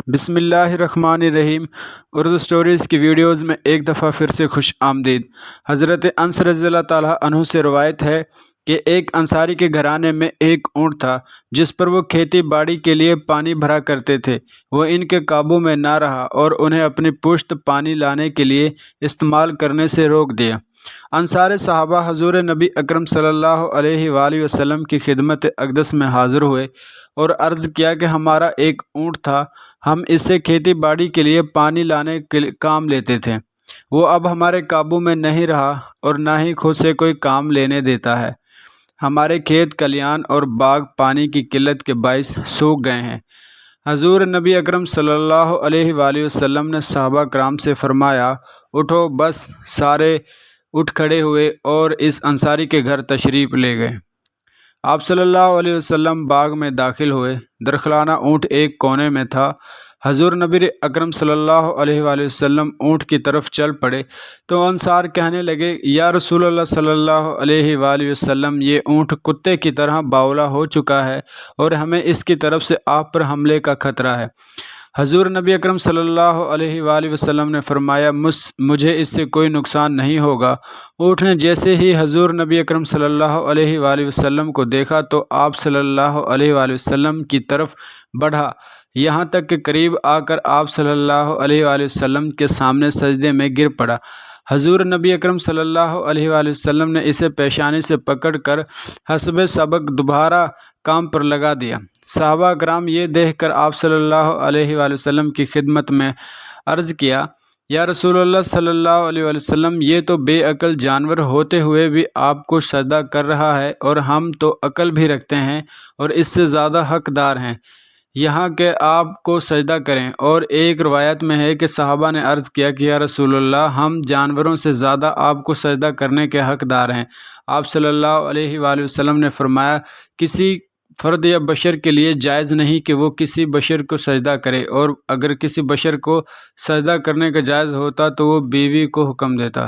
بسم اللہ الرحمن الرحیم۔ اردو سٹوریز کی ویڈیوز میں ایک دفعہ پھر سے خوش آمدید۔ حضرت انس رضی اللہ تعالیٰ عنہ سے روایت ہے کہ ایک انصاری کے گھرانے میں ایک اونٹ تھا جس پر وہ کھیتی باڑی کے لیے پانی بھرا کرتے تھے۔ وہ ان کے قابو میں نہ رہا اور انہیں اپنی پشت پانی لانے کے لیے استعمال کرنے سے روک دیا۔ انصار صحابہ حضور نبی اکرم صلی اللہ علیہ وآلہ وسلم کی خدمت اقدس میں حاضر ہوئے اور عرض کیا کہ ہمارا ایک اونٹ تھا، ہم اس سے کھیتی باڑی کے لیے پانی لانے کے کام لیتے تھے۔ وہ اب ہمارے قابو میں نہیں رہا اور نہ ہی خود سے کوئی کام لینے دیتا ہے۔ ہمارے کھیت کھلیان اور باغ پانی کی قلت کے باعث سوکھ گئے ہیں۔ حضور نبی اکرم صلی اللہ علیہ وآلہ وسلم نے صحابہ کرام سے فرمایا، اٹھو، بس سارے اٹھ کھڑے ہوئے اور اس انصاری کے گھر تشریف لے گئے۔ آپ صلی اللہ علیہ وسلم باغ میں داخل ہوئے۔ درخلانہ اونٹ ایک کونے میں تھا۔ حضور نبی اکرم صلی اللہ علیہ وآلہ وسلم اونٹ کی طرف چل پڑے تو انصار کہنے لگے، یا رسول اللہ صلی اللہ علیہ وآلہ وسلم، یہ اونٹ کتے کی طرح باولا ہو چکا ہے اور ہمیں اس کی طرف سے آپ پر حملے کا خطرہ ہے۔ حضور نبی اکرم صلی اللہ علیہ وآلہ وسلم نے فرمایا، مجھے اس سے کوئی نقصان نہیں ہوگا۔ اونٹ نے جیسے ہی حضور نبی اکرم صلی اللہ علیہ وآلہ وسلم کو دیکھا تو آپ صلی اللہ علیہ وآلہ وسلم کی طرف بڑھا، یہاں تک کہ قریب آ کر آپ صلی اللہ علیہ وآلہ وسلم کے سامنے سجدے میں گر پڑا۔ حضور نبی اکرم صلی اللہ علیہ وآلہ وسلم نے اسے پیشانی سے پکڑ کر حسب سبق دوبارہ کام پر لگا دیا۔ صحابہ کرام یہ دیکھ کر آپ صلی اللہ علیہ وآلہ وسلم کی خدمت میں عرض کیا، یا رسول اللہ صلی اللہ علیہ وآلہ وسلم، یہ تو بے عقل جانور ہوتے ہوئے بھی آپ کو سجدہ کر رہا ہے اور ہم تو عقل بھی رکھتے ہیں اور اس سے زیادہ حقدار ہیں یہاں کہ آپ کو سجدہ کریں۔ اور ایک روایت میں ہے کہ صحابہ نے عرض کیا کہ یا رسول اللہ، ہم جانوروں سے زیادہ آپ کو سجدہ کرنے کے حقدار ہیں۔ آپ صلی اللہ علیہ وآلہ وسلم نے فرمایا، کسی فرد یا بشر کے لیے جائز نہیں کہ وہ کسی بشر کو سجدہ کرے، اور اگر کسی بشر کو سجدہ کرنے کا جائز ہوتا تو وہ بیوی کو حکم دیتا۔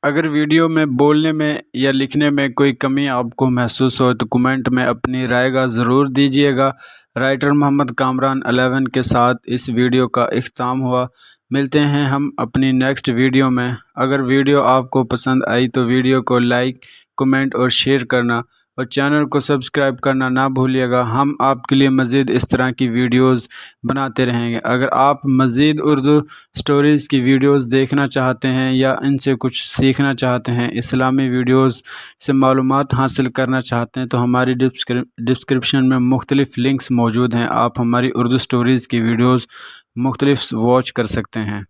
اگر ویڈیو میں بولنے میں یا لکھنے میں کوئی کمی آپ کو محسوس ہو تو کمنٹ میں اپنی رائے گا ضرور دیجیے گا۔ رائٹر محمد کامران 11 کے ساتھ اس ویڈیو کا اختتام ہوا۔ ملتے ہیں ہم اپنی نیکسٹ ویڈیو میں۔ اگر ویڈیو آپ کو پسند آئی تو ویڈیو کو لائک، کمنٹ اور شیئر کرنا اور چینل کو سبسکرائب کرنا نہ بھولیے گا۔ ہم آپ کے لیے مزید اس طرح کی ویڈیوز بناتے رہیں گے۔ اگر آپ مزید اردو سٹوریز کی ویڈیوز دیکھنا چاہتے ہیں یا ان سے کچھ سیکھنا چاہتے ہیں، اسلامی ویڈیوز سے معلومات حاصل کرنا چاہتے ہیں تو ہماری ڈسکرپشن میں مختلف لنکس موجود ہیں۔ آپ ہماری اردو سٹوریز کی ویڈیوز مختلف واچ کر سکتے ہیں۔